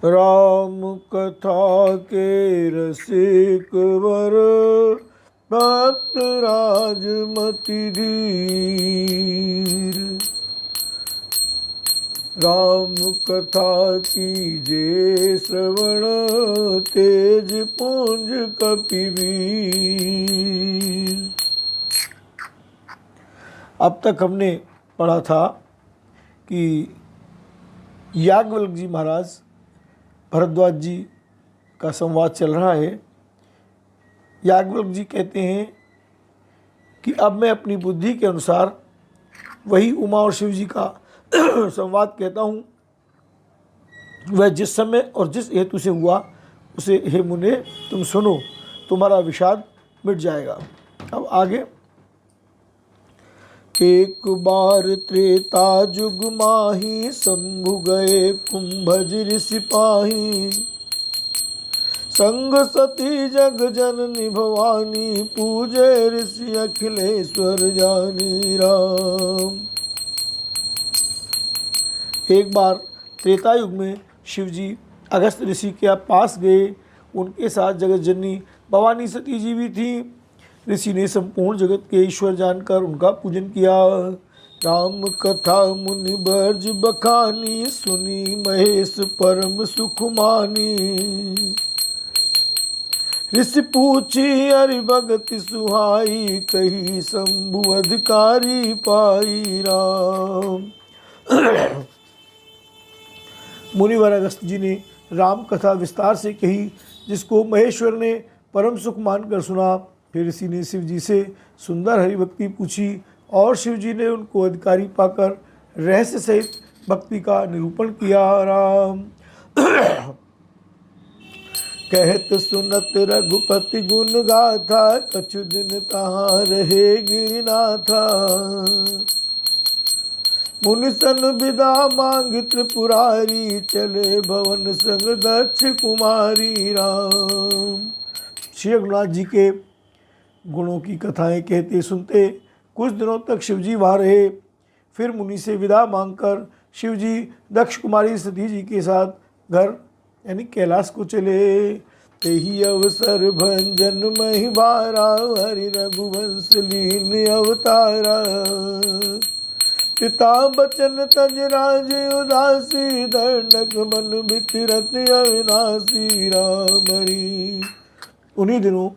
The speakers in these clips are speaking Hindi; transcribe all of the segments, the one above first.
राम कथा के रसिक वर, भक्त राजमति धीर। राम कथा कीजे श्रवण, तेज पुंज कपिवीर। अब तक हमने पढ़ा था कि याज्ञवल्क्य जी महाराज भरद्वाज जी का संवाद चल रहा है। याज्ञवल्क्य जी कहते हैं कि अब मैं अपनी बुद्धि के अनुसार वही उमा और शिव जी का संवाद कहता हूँ। वह जिस समय और जिस हेतु से हुआ उसे हे मुने तुम सुनो, तुम्हारा विषाद मिट जाएगा। अब आगे। एक बार त्रेता जुग माही, शंभु गए कुंभज ऋषि पाही। संग सती जग जननी भवानी, पूजे ऋषि अखिलेश्वर जानी राम। एक बार त्रेता युग में शिव जी अगस्त ऋषि के पास गए। उनके साथ जगत जननी भवानी सती जी भी थी। ऋषि ने संपूर्ण जगत के ईश्वर जानकर उनका पूजन किया। राम कथा मुनि बर्ज बखानी, सुनी महेश परम सुख मानी। ऋषि पूछी हरि भगति सुहाई, कही शंभु अधिकारी पाई राम। मुनिवर अगस्त जी ने राम कथा विस्तार से कही, जिसको महेश्वर ने परम सुख मानकर सुना। फिर ऋषि ने शिव जी से सुंदर हरिभक्ति पूछी और शिव जी ने उनको अधिकारी पाकर रहस्य सहित भक्ति का निरूपण किया। राम कहत सुनत रघुपति गुण गाथा, कछु दिन तहाँ रहे गिरिनाथा। मुनि सन विदा मांग त्रिपुरारी, चले भवन संग दक्ष कुमारी राम। श्री रघुनाथ जी के गुणों की कथाएं कहते सुनते कुछ दिनों तक शिवजी वहाँ रहे। फिर मुनि से विदा मांगकर शिवजी दक्ष कुमारी सती जी के साथ घर यानी कैलाश को चले। तेहि अवसर भंजन मही बारा, हरि रघुवंश लीन अवतारा। पिता बचन तज राज उदासी, दंडक मन बिचरत अविनाशी राम हरि। उन्हीं दिनों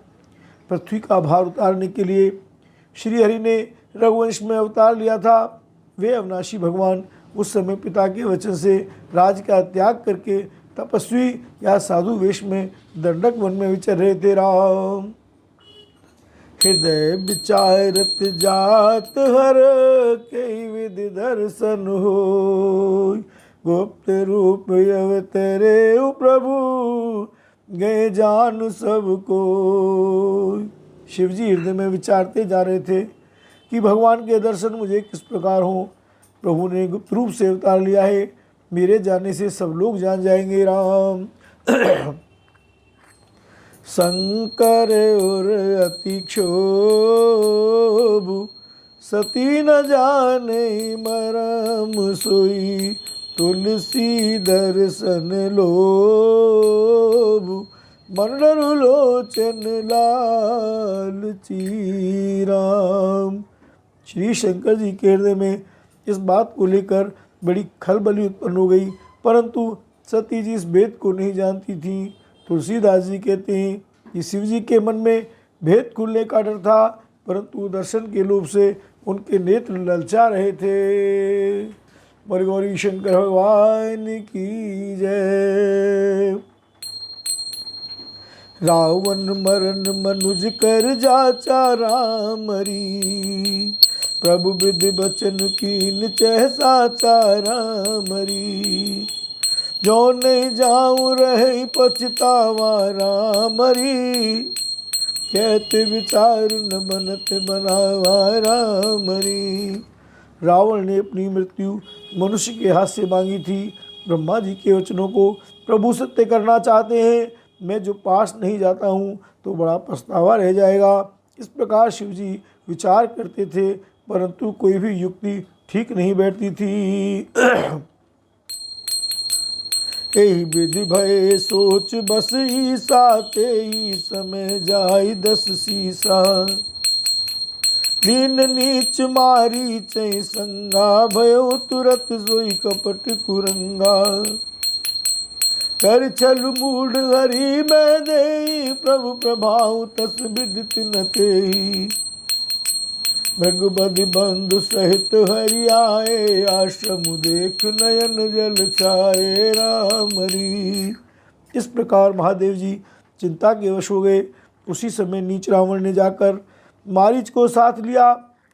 पृथ्वी का भार उतारने के लिए श्री हरि ने रघुवंश में अवतार लिया था। वे अविनाशी भगवान उस समय पिता के वचन से राज का त्याग करके तपस्वी या साधु वेश में दंडक वन में विचर रहे थे। राम हृदय विचारत जात हर, कई विधि दर्शन हो। गुप्त रूप अवतरे प्रभु, गए जान सबको। शिवजी हृदय में विचारते जा रहे थे कि भगवान के दर्शन मुझे किस प्रकार हो। प्रभु ने गुप्त रूप से अवतार लिया है, मेरे जाने से सब लोग जान जाएंगे। राम शंकर और अति क्षोभ, सती न जाने मरम सोई। तुलसी दर्शन लोभ, मंडरु लोचन लालची राम। श्री शंकर जी के हृदय में इस बात को लेकर बड़ी खलबली उत्पन्न हो गई, परंतु सती जी इस भेद को नहीं जानती थीं। तुलसीदास जी कहते हैं कि शिव जी के मन में भेद खुलने का डर था, परंतु दर्शन के लोभ से उनके नेत्र ललचा रहे थे। बोल गौरी शंकर भगवान की जय। रावण मरण मनुज कर जाचा राम हरि, प्रभु विधि बचन कीन चह साचा राम हरि। जो नहीं जाऊं रहे पछतावा राम हरि, कहते विचार न बनत बनावा राम हरि। रावण ने अपनी मृत्यु मनुष्य के हाथ से मांगी थी। ब्रह्मा जी के वचनों को प्रभु सत्य करना चाहते हैं। मैं जो पास नहीं जाता हूँ तो बड़ा पछतावा रह जाएगा। इस प्रकार शिवजी विचार करते थे, परंतु कोई भी युक्ति ठीक नहीं बैठती थी। एहि विधि भय सोच बस ईसा, तेहि समय जाय 10 सीसा। दीन नीच मारी चै संगा, भयो तुरत सोई कपट कुरंगा। कर छल मूढ़ हरि मैं देई, प्रभु प्रभाव तस विदित न तेई। भृगुपति बंधु सहित हरि आए, आश्रम देख नयन जल छाए राम हरि। इस प्रकार महादेव जी चिंता के वश हो गए। उसी समय नीच रावण ने जाकर मारीच को साथ लिया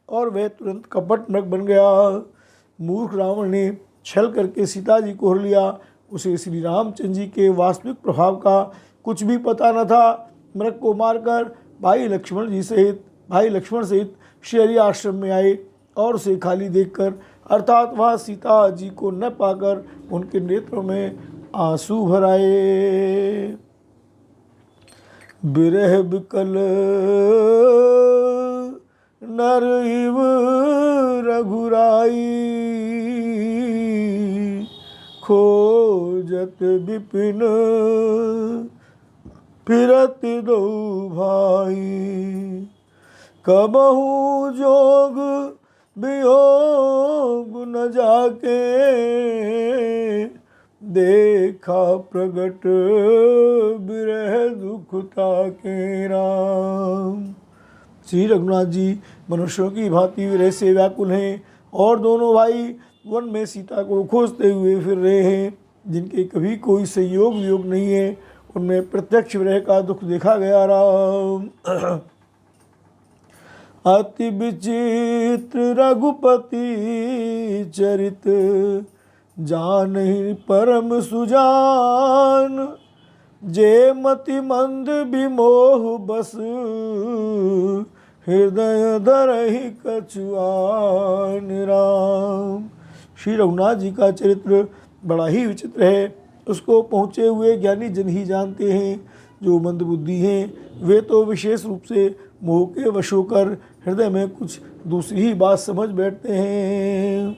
और वह तुरंत कपट मृग बन गया। मूर्ख रावण ने छल करके सीता जी को हर लिया। उसे श्री रामचंद्र जी के वास्तविक प्रभाव का कुछ भी पता न था। मृग को मारकर भाई लक्ष्मण सहित श्री हरि आश्रम में आए और उसे खाली देखकर अर्थात वह सीता जी को न पाकर उनके नेत्रों में आंसू भराए। बिरह बिकल नर इव रघुराई, खोजत विपिन फिरत दो भाई। कबहू जोग वियोग न जाके, देखा प्रगट बिरह दुख ताके राम। श्री रघुनाथ जी मनुष्यों की भांति विरह से व्याकुल हैं और दोनों भाई वन में सीता को खोजते हुए फिर रहे हैं। जिनके कभी कोई संयोग वियोग नहीं है, उनमें प्रत्यक्ष विरह का दुख देखा गया राम। अति विचित्र रघुपति चरित, जानहि परम सुजान। जे मति मंद विमोह बस, हृदय धरहि कछुआन राम। श्री रघुनाथ जी का चरित्र बड़ा ही विचित्र है। उसको पहुँचे हुए ज्ञानी जन ही जानते हैं। जो मंदबुद्धि हैं वे तो विशेष रूप से मोह के वश होकर हृदय में कुछ दूसरी ही बात समझ बैठते हैं।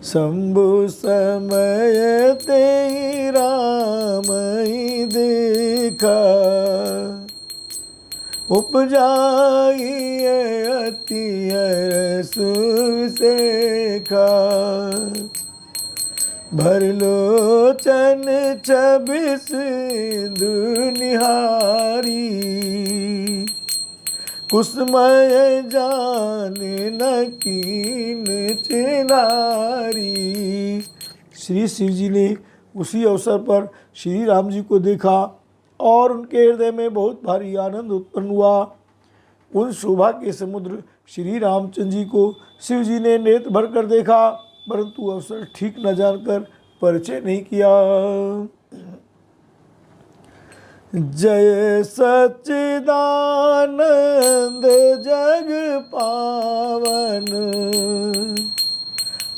शंभु समय ते राम ही देखा, उपजाई अति रस सेखा। भर लोचन छवि सिंधु निहारी, कुसमय जाने न कीन चिनारी। श्री शिव जी ने उसी अवसर पर श्री राम जी को देखा और उनके हृदय में बहुत भारी आनंद उत्पन्न हुआ। उन शोभा के समुद्र श्री रामचंद्र जी को शिव जी ने नेत्र भर कर देखा, परंतु अवसर ठीक न जानकर परिचय नहीं किया। जय सच्चिदानंद जग पावन,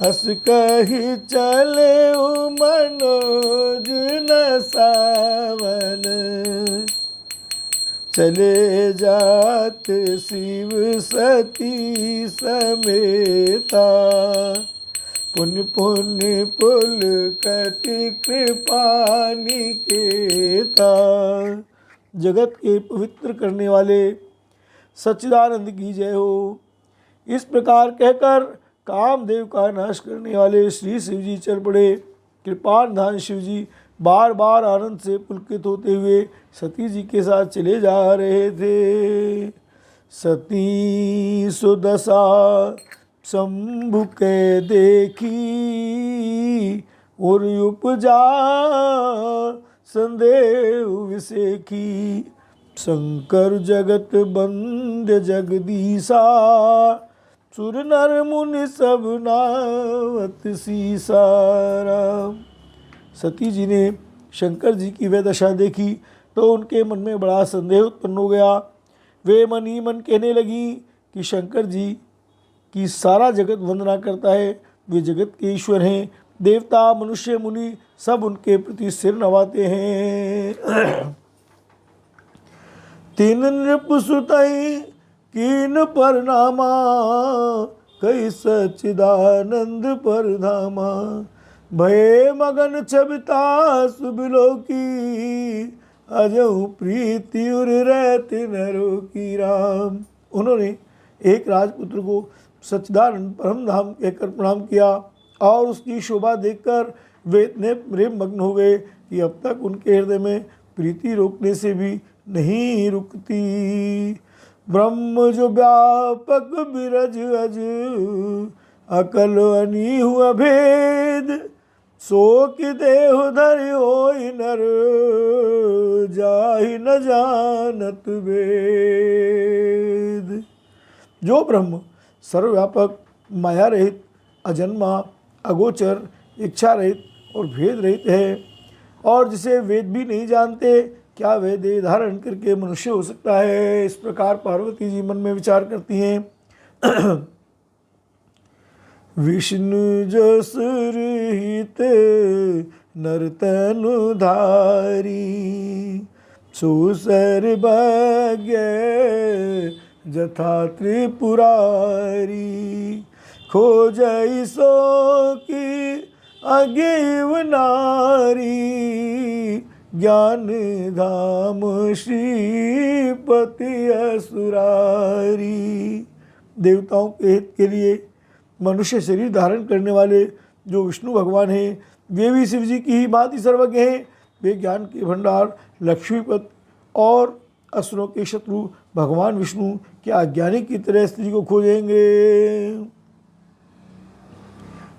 हस कही चले मनोज न सावन। चले जात शिव सती समेता, पुण्य पुण्य पुल कति कृपा निकेता। जगत के पवित्र करने वाले सच्चिदानंद की जय हो। इस प्रकार कहकर कामदेव का नाश करने वाले श्री शिव जी चल पड़े। कृपाधान शिव जी बार बार आनंद से पुलकित होते हुए सती जी के साथ चले जा रहे थे। सती सुदशा शंभु के देखी, और उपजा संदेह विसेखी। शंकर जगत बंद जगदीशा, सुर नर मुनि सब नावत सीसा राम। सती जी ने शंकर जी की वह दशा देखी तो उनके मन में बड़ा संदेह उत्पन्न हो गया। वे मन ही मन कहने लगी कि शंकर जी की सारा जगत वंदना करता है, वे जगत के ईश्वर हैं। देवता मनुष्य मुनि सब उनके प्रति सिर नवाते हैं। तीन नृप सुतई कीन परनामा, कई सच्चिदानंद परधामा। भये मगन छबिता सुबिलो की, अजहु प्रीति उर रहते नरो की राम। उन्होंने एक राजपुत्र को सच्चिदानंद परम धाम कहकर प्रणाम किया और उसकी शोभा देखकर वे इतने प्रेम मग्न हो गए कि अब तक उनके हृदय में प्रीति रोकने से भी नहीं रुकती। ब्रह्म जो व्यापक बिरज अज, अकल अनीहु अभेद, सो कि देह धरि होई नर, जाहि न जानत वेद। जो ब्रह्म सर्वव्यापक, माया रहित, अजन्मा, अगोचर, इच्छा रहित और भेद रहित है, और जिसे वेद भी नहीं जानते, क्या वह देह धारण करके मनुष्य हो सकता है। इस प्रकार पार्वती जी मन में विचार करती हैं। विष्णु जस रहित नर्तनु धारी, सुसर भाग्य जथा त्रिपुरारी, खोजई सो की अगेव नारी, ज्ञान धाम श्रीपति असुरारी। देवताओं के हित के लिए मनुष्य शरीर धारण करने वाले जो विष्णु भगवान हैं, वे भी शिव जी की ही भांति सर्वज्ञ हैं। वे ज्ञान के भंडार, लक्ष्मीपत और असुरों के शत्रु भगवान विष्णु क्या अज्ञानी की तरह स्त्री को खोजेंगे।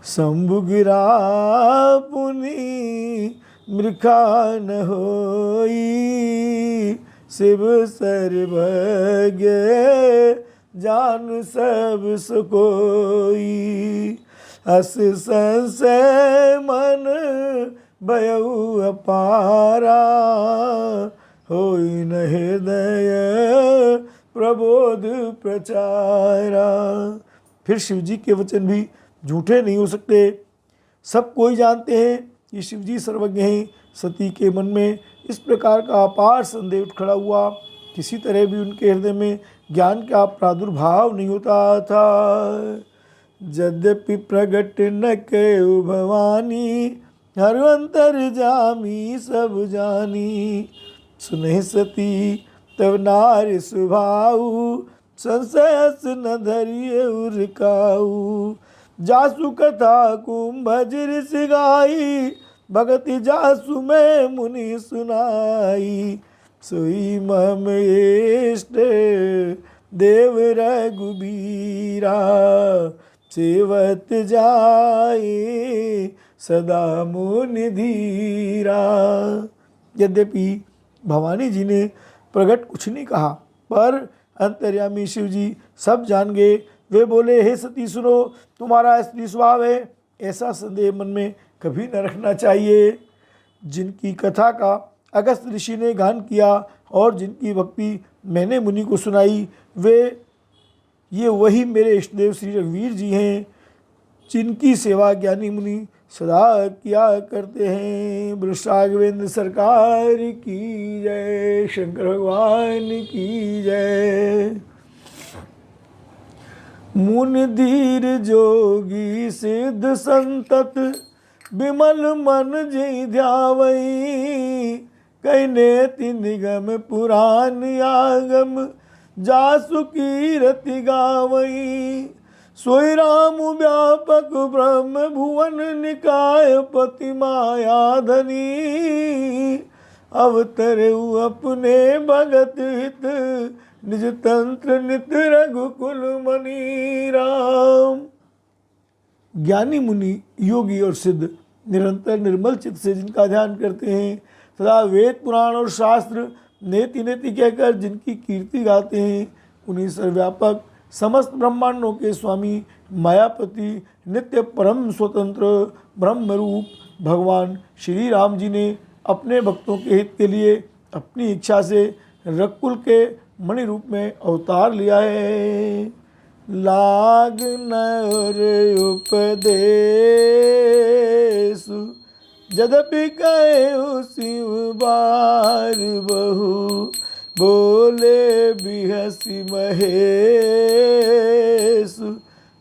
शंभु गिरा पुनि मृखा न होई, शिव सर्वज्ञ जान सब सुकोई, अस संशय मन भयउ अपारा, होई न हृदय प्रबोध प्रचारा। फिर शिव जी के वचन भी झूठे नहीं हो सकते। सब कोई जानते हैं कि शिव जी सर्वज्ञ हैं। सती के मन में इस प्रकार का अपार संदेह उठ खड़ा हुआ। किसी तरह भी उनके हृदय में ज्ञान का प्रादुर्भाव नहीं होता था। यद्यपि प्रगट न कयो भवानी, हर अंतर जामी सब जानी, सुनहि सती तब नार सुभाऊ, संशयस न धरिए उरकाऊ, जासु कथा कुंभज ऋषि गाई, भगति जासु में मुनि सुनाई, सोई मम इष्ट देव रघुबीरा, सेवत जाए सदा मुनि धीरा। यद्यपि भवानी जी ने प्रकट कुछ नहीं कहा, पर अंतर्यामी शिव जी सब जान गए। वे बोले, हे सती सुनो, तुम्हारा स्त्री स्वभाव है, ऐसा संदेह मन में कभी न रखना चाहिए। जिनकी कथा का अगस्त ऋषि ने गान किया और जिनकी भक्ति मैंने मुनि को सुनाई, ये वही मेरे इष्टदेव श्री रघुवीर जी हैं, जिनकी सेवा ज्ञानी मुनि सदा किया करते हैं। वृषागवेंद्र सरकार की जय, शंकर भगवान की जय। मुनि धीर जोगी सिद्ध संतत, विमल मन जी ध्यावई, कई नेति निगम पुराण आगम, जासु कीरति गावई, सोई राम व्यापक ब्रह्म भुवन निकाय पति माया धनी, अवतरऊ अपने भगत हित, निज तंत्र नित रघुकुल मनी राम। ज्ञानी मुनि, योगी और सिद्ध निरंतर निर्मल चित्त से जिनका ध्यान करते हैं, सदा वेद पुराण और शास्त्र नेति नेति कहकर जिनकी कीर्ति गाते हैं, उन्हीं सर्वव्यापक समस्त ब्रह्मांडों के स्वामी मायापति नित्य परम स्वतंत्र ब्रह्म रूप भगवान श्री राम जी ने अपने भक्तों के हित के लिए अपनी इच्छा से रघुकुल के मणि रूप में अवतार लिया है। लाग नर उपदेश, यद्यपि कहो शिव बार बहु, बोले बिहसी महेश,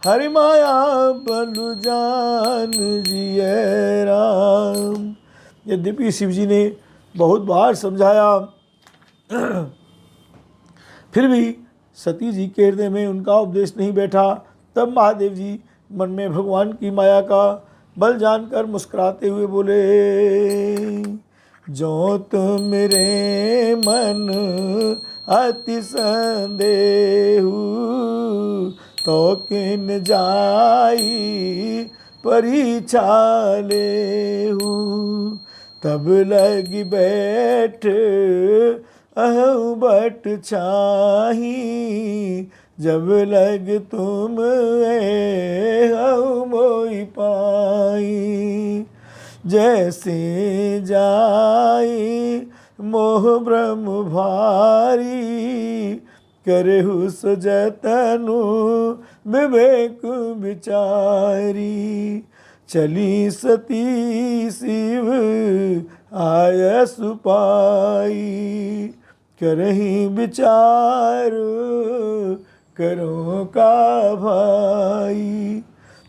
हरि माया बलु जान जिय राम। यद्यपि शिव जी ने बहुत बार समझाया, फिर भी सती जी के हृदय में उनका उपदेश नहीं बैठा। तब महादेव जी मन में भगवान की माया का बल जानकर मुस्कुराते हुए बोले, जो तुम रे मन अति संदेहु, तो किन जाई परीक्षा लेहु। तब लग बैठ अहु बट छाही, जब लग तुम हऊ मोई पाई। जैसे जाई मोह ब्रह्म भारी, करहु सजतनु विवेक विचारी। चली सती शिव आय सुपाई, करही विचार करो का भाई।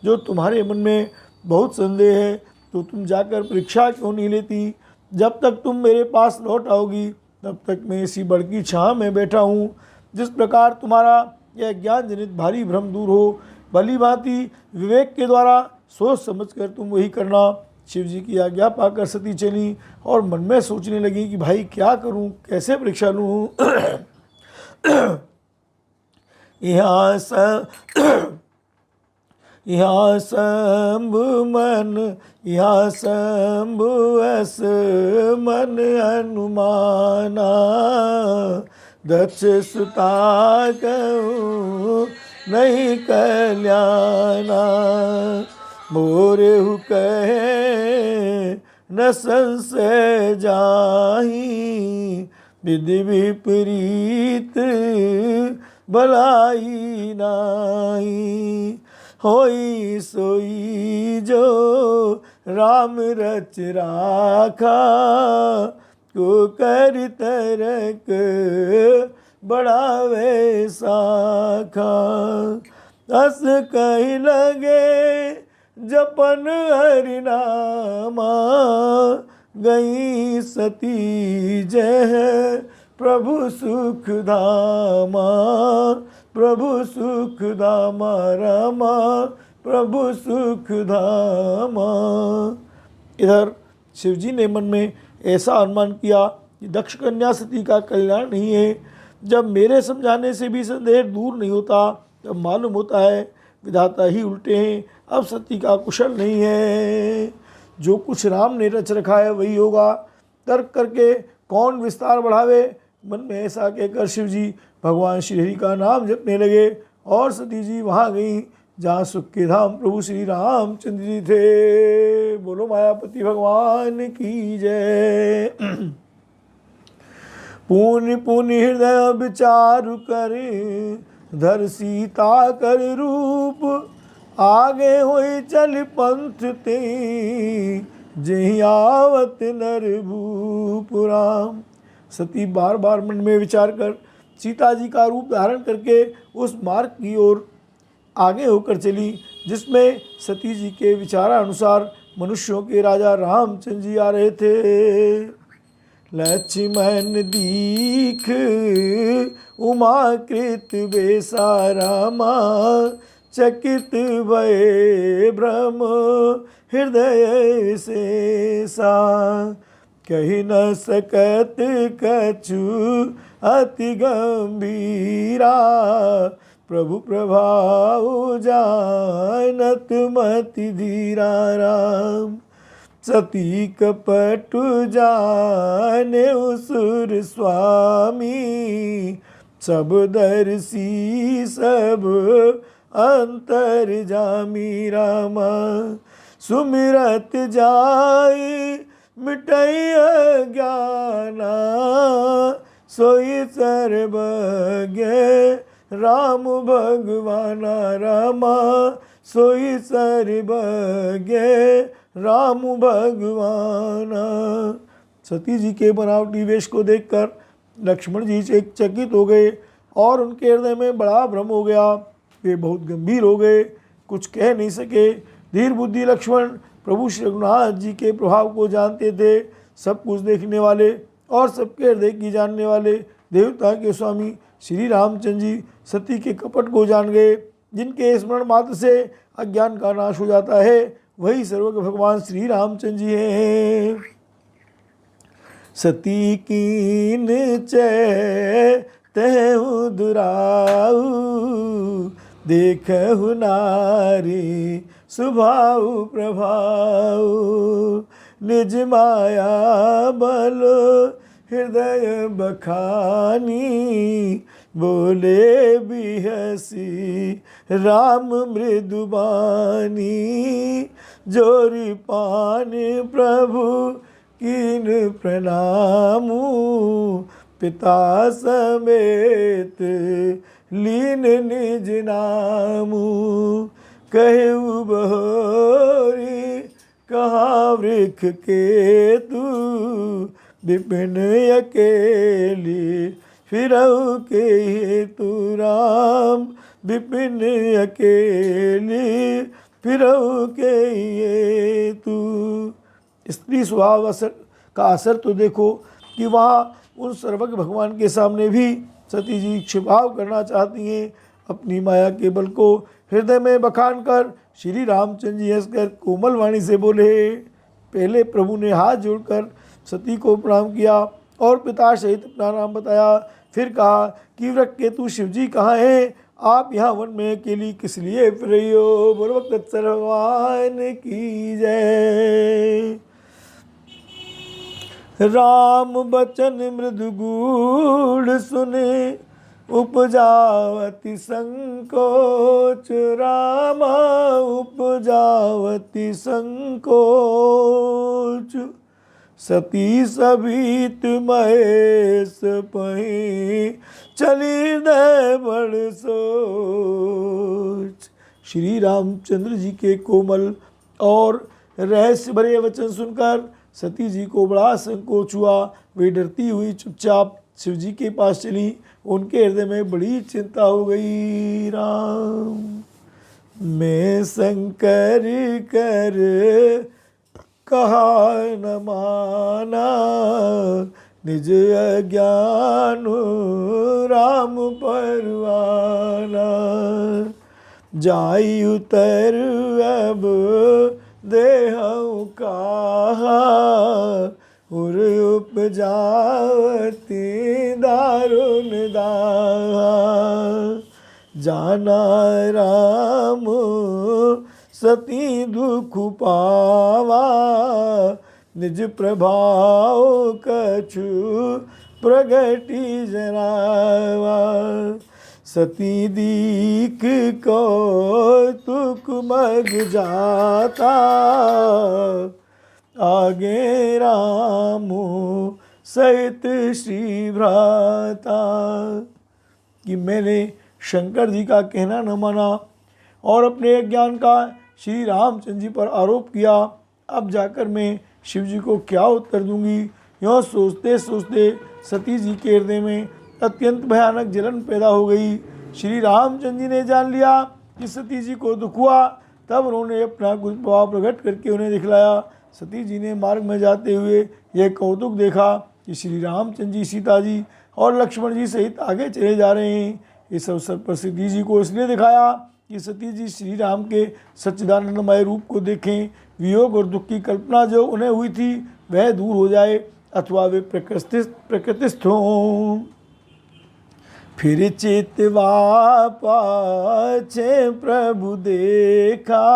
जो तुम्हारे मन में बहुत संदेह है तो तुम जाकर परीक्षा क्यों नहीं लेती? जब तक तुम मेरे पास लौट आओगी तब तक मैं इसी बड़ की छाँव में बैठा हूँ। जिस प्रकार तुम्हारा यह ज्ञान जनित भारी भ्रम दूर हो, भली भांति विवेक के द्वारा सोच समझकर तुम वही करना। शिव जी की आज्ञा पाकर सती चली और मन में सोचने लगी कि भाई क्या करूं, कैसे परीक्षा लूं। यहाँ शंभु मन, यहाँ शंभु अस मन हनुमाना। दक्ष सुता कहूँ नहीं कल्याणा, मोरे हु कहे न संशय जाही। विधि विपरीत भलाई नाही, होई सोई जो राम रच राखा। को कर तरक बढ़ावे साखा, अस कहीं लगे जपन हरिनामा। गई सती जय प्रभु सुख धामा, प्रभु सुख धामा रामा, प्रभु सुख धामा। इधर शिवजी ने मन में ऐसा अनुमान किया कि दक्ष कन्या सती का कल्याण नहीं है। जब मेरे समझाने से भी संदेह दूर नहीं होता तब मालूम होता है विधाता ही उल्टे हैं। अब सती का कुशल नहीं है। जो कुछ राम ने रच रखा है वही होगा। तर्क करके कौन विस्तार बढ़ावे। मन में ऐसा कहकर शिव जी भगवान श्री हरि का नाम जपने लगे और सती जी वहाँ गई जहाँ सुख के धाम प्रभु श्री रामचंद्र जी थे। बोलो मायापति भगवान की जय। पुण्य पुण्य हृदय विचार कर, धर सीता कर रूप। आगे होई चल पंथ ते, जही आवत नर भूप राम। सती बार बार मन में विचार कर सीता जी का रूप धारण करके उस मार्ग की ओर आगे होकर चली जिसमें सती जी के विचारानुसार मनुष्यों के राजा रामचंद्र जी आ रहे थे। लक्ष्मण दीख उमाकृत बेसा रामा, चकित भये भ्रम हृदय विशेषा। कही न सकत कछु अति गंभीरा, प्रभु प्रभाव जानत मति धीरा राम। सती कपट जाने सुर स्वामी, सब दर्शी सब अंतर जामी रामा। सुमिरत जाई मिटई अज्ञाना, सोई सर्वज्ञ राम भगवाना रामा। सोई सर्वज्ञ राम भगवाना। सती जी के बनावटी वेश को देखकर लक्ष्मण जी चकित हो गए और उनके हृदय में बड़ा भ्रम हो गया। वे बहुत गंभीर हो गए। कुछ कह नहीं सके। धीर बुद्धि लक्ष्मण प्रभु श्री रघुनाथ जी के प्रभाव को जानते थे। सब कुछ देखने वाले और सबके हृदय की जानने वाले देवता के स्वामी श्री रामचंद्र जी सती के कपट को जान गए। जिनके स्मरण मात्र से अज्ञान का नाश हो जाता है, वही सर्वज्ञ भगवान श्री रामचंद्र जी हैं। सती कीन चहु दुराऊ, देखहु नारी सुभाऊ प्रभाऊ, निज माया बल हृदय बखानी, बोले बिहसी राम मृदुबानी, जोरी पान प्रभु कीन प्रणामू, पिता समेत लीन निज नामू, कहु बहोरी कहाँ वृक्ष के तू, विपिन अकेली फिरऊ के हेतु राम, विपिन अकेली फिरऊ के हेतु। स्त्री स्वभाव का असर तो देखो कि वहाँ उन सर्वज्ञ भगवान के सामने भी सती जी छिपाव करना चाहती हैं। अपनी माया के बल को हृदय में बखान कर श्री रामचंद्र जी हंसकर कोमल वाणी से बोले। पहले प्रभु ने हाथ जोड़कर सती को प्रणाम किया और पिता सहित अपना नाम बताया। फिर कहा कि वृक्ष केतु शिव जी कहाँ हैं? आप यहाँ वन में अकेली किस लिए फिर रही हो? बोलो भक्त भगवान की जय। राम बचन मृदु गूढ़ सुने, उपजावती संकोच, रामा उपजावती संकोच, सती सभीत महेश पही, चली दे बड़ सोच। श्री रामचंद्र जी के कोमल और रहस्य भरे वचन सुनकर सती जी को बड़ा संकोच हुआ। वे डरती हुई चुपचाप शिव जी के पास चली। उनके हृदय में बड़ी चिंता हो गई। राम मैं शंकर कर कहा न माना, निज अज्ञान राम परवाना, जाई उतर अब देहु कहा, उर उपजावती दारुण दाहा, जाना राम सती दुख पावा, निज प्रभाव कछु प्रगति जनावा, सती दीख को तुक मग जाता, आगे रामो सहित श्री भ्राता। कि मैंने शंकर जी का कहना न माना और अपने ज्ञान का श्री रामचंद्र जी पर आरोप किया। अब जाकर मैं शिव जी को क्या उत्तर दूंगी? यों सोचते सोचते सती जी के हृदय में अत्यंत भयानक जलन पैदा हो गई। श्री रामचंद्र जी ने जान लिया कि सती जी को दुख हुआ। तब उन्होंने अपना कुछ प्रभाव प्रकट करके उन्हें दिखलाया। सती जी ने मार्ग में जाते हुए यह कौतुक देखा कि श्री रामचंद्र जी, सीता जी और लक्ष्मण जी सहित आगे चले जा रहे हैं। इस अवसर पर सती जी को इसलिए दिखाया कि सती जी श्री राम के सच्चिदानंदमय रूप को देखें, वियोग और दुख की कल्पना जो उन्हें हुई थी वह दूर हो जाए अथवा वे प्रकृतिस्थ हों। फिर चितवा पाछे प्रभु देखा,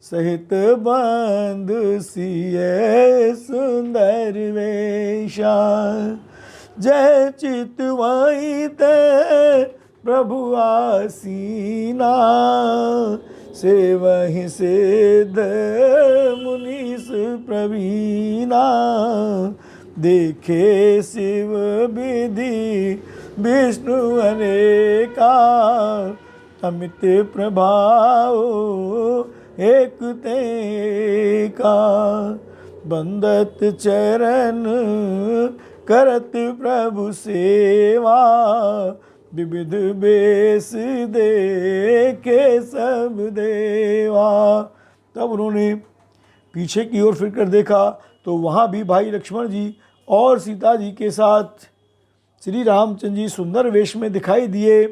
सहित बंद सिए सुंदर वेशा, जय चितवाई ते प्रभु आसीना, से वहीं सिद्ध मुनीस प्रवीणा, देखे शिव विधि विष्णु अनेका, अमित प्रभाव एक तेका, बंदत चरण करत प्रभु सेवा, विविध बेस देखे सब देवा। तब उन्होंने पीछे की ओर फिर कर देखा तो वहाँ भी भाई लक्ष्मण जी और सीता जी के साथ श्री रामचंद्र जी सुंदर वेश में दिखाई दिए।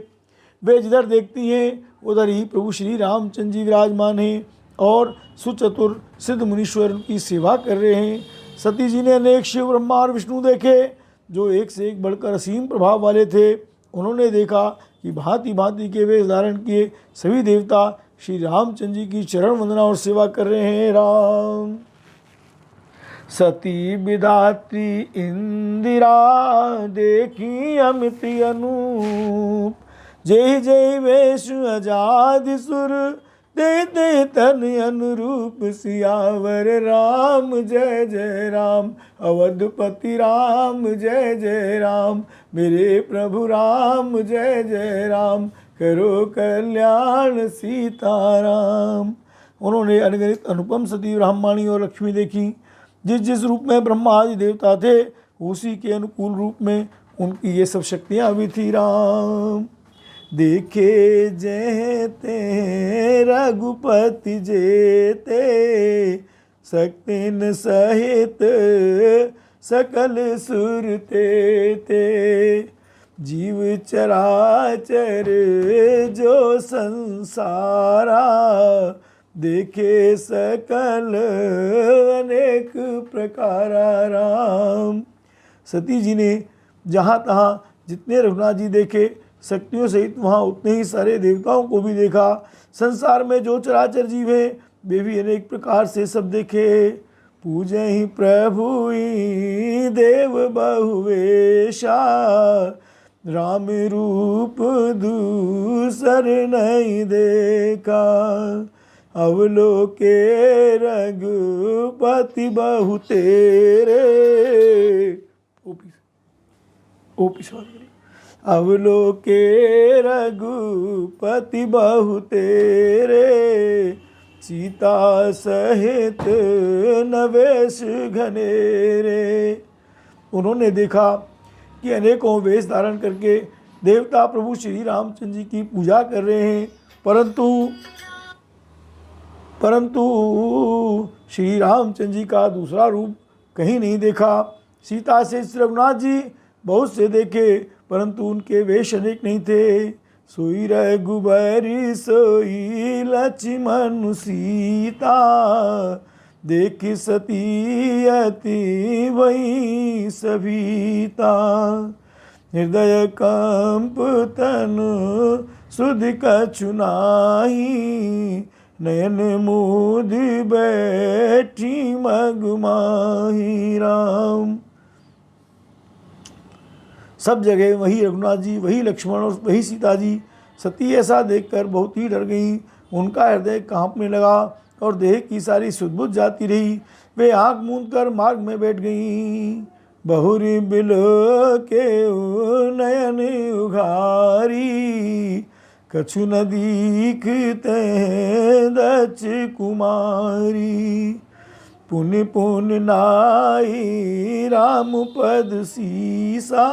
वे जिधर देखती हैं उधर ही प्रभु श्री रामचंद्र जी विराजमान हैं और सुचतुर सिद्ध मुनीश्वर की सेवा कर रहे हैं। सती जी ने अनेक शिव ब्रह्मा और विष्णु देखे जो एक से एक बढ़कर असीम प्रभाव वाले थे। उन्होंने देखा कि भांति भांति के वेश धारण किए सभी देवता श्री रामचंद्र जी की चरण वंदना और सेवा कर रहे हैं। राम सती विधात्री इंदिरा देखी अमित अनूप, जय जय वेश आजाद सुर देते तन अनुरूप। सियावर राम जय जय राम, अवधपति राम जय जय राम, मेरे प्रभु राम जय जय राम, करो कल्याण सीताराम। उन्होंने अनगिनत अनुपम सती ब्रह्माणी और लक्ष्मी देखी। जिस जिस रूप में ब्रह्मा आदि देवता थे उसी के अनुकूल रूप में उनकी ये सब शक्तियाँ भी थी। राम देखे जेते रघुपति जेते, शक्तिन सहित सकल सुरते ते। जीव चराचर जो संसारा, देखे सकल अनेक प्रकारा। राम सती जी ने जहाँ तहाँ जितने रघुनाथ जी देखे शक्तियों सहित वहाँ उतने ही सारे देवताओं को भी देखा। संसार में जो चराचर जीव है वे भी अनेक प्रकार से सब देखे। पूजे ही प्रभु ही देव बहुवेशा, राम रूप दूसर नहीं देखा। अवलोके रघुपति बहु तेरे, अवलोके रघुपति बहु तेरे, सीता सहित नवेश घनेरे। उन्होंने देखा कि अनेकों वेश धारण करके देवता प्रभु श्री रामचंद्र जी की पूजा कर रहे हैं, परंतु श्री रामचंद्र जी का दूसरा रूप कहीं नहीं देखा। सीता से रघुनाथ जी बहुत से देखे परंतु उनके वेश अनेक नहीं थे। सोई रघुबरी सोई लक्ष्मण सीता, देख सती अति वही सभीता। हृदय कंप तनु सुध कछु नाही, नयन मुद बैठी मगमाही। राम सब जगह वही रघुनाथ जी, वही लक्ष्मण और वही सीता जी। सती ऐसा देखकर बहुत ही डर गई। उनका हृदय कांपने लगा और देह की सारी सुध-बुध जाती रही। वे आँख मूंद कर मार्ग में बैठ गईं। बहुरी बिलो के नयन उघारी, कछु न दीखते दक्ष कुमारी। पुन पुन नाई राम पद सीसा,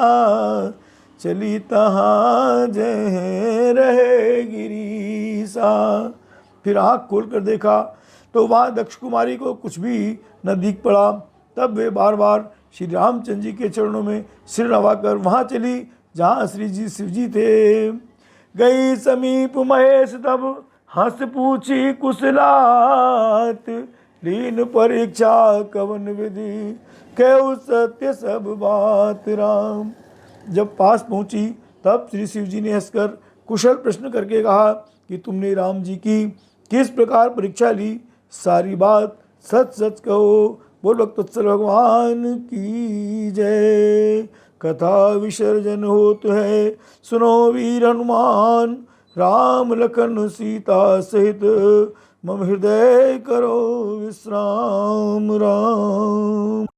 चली तहाँ जह रहे गिरीसा। फिर आँख खोल कर देखा तो वहाँ दक्ष कुमारी को कुछ भी न दिख पड़ा। तब वे बार बार श्री रामचंद्र जी के चरणों में सिर नवाकर वहाँ चली जहाँ श्री जी शिव जी थे। गई समीप महेश तब हंस पूछी कुशलात, लीन परीक्षा कवन विधि कहु सत्य सब बात। राम जब पास पहुँची तब श्री शिव जी ने हंसकर कुशल प्रश्न करके कहा कि तुमने राम जी की किस प्रकार परीक्षा ली, सारी बात सच सच कहो। बोलो तत्सल भगवान की जय। कथा विसर्जन होत है सुनो वीर हनुमान, राम लखन सीता सहित मम हृदय करो विश्राम। राम।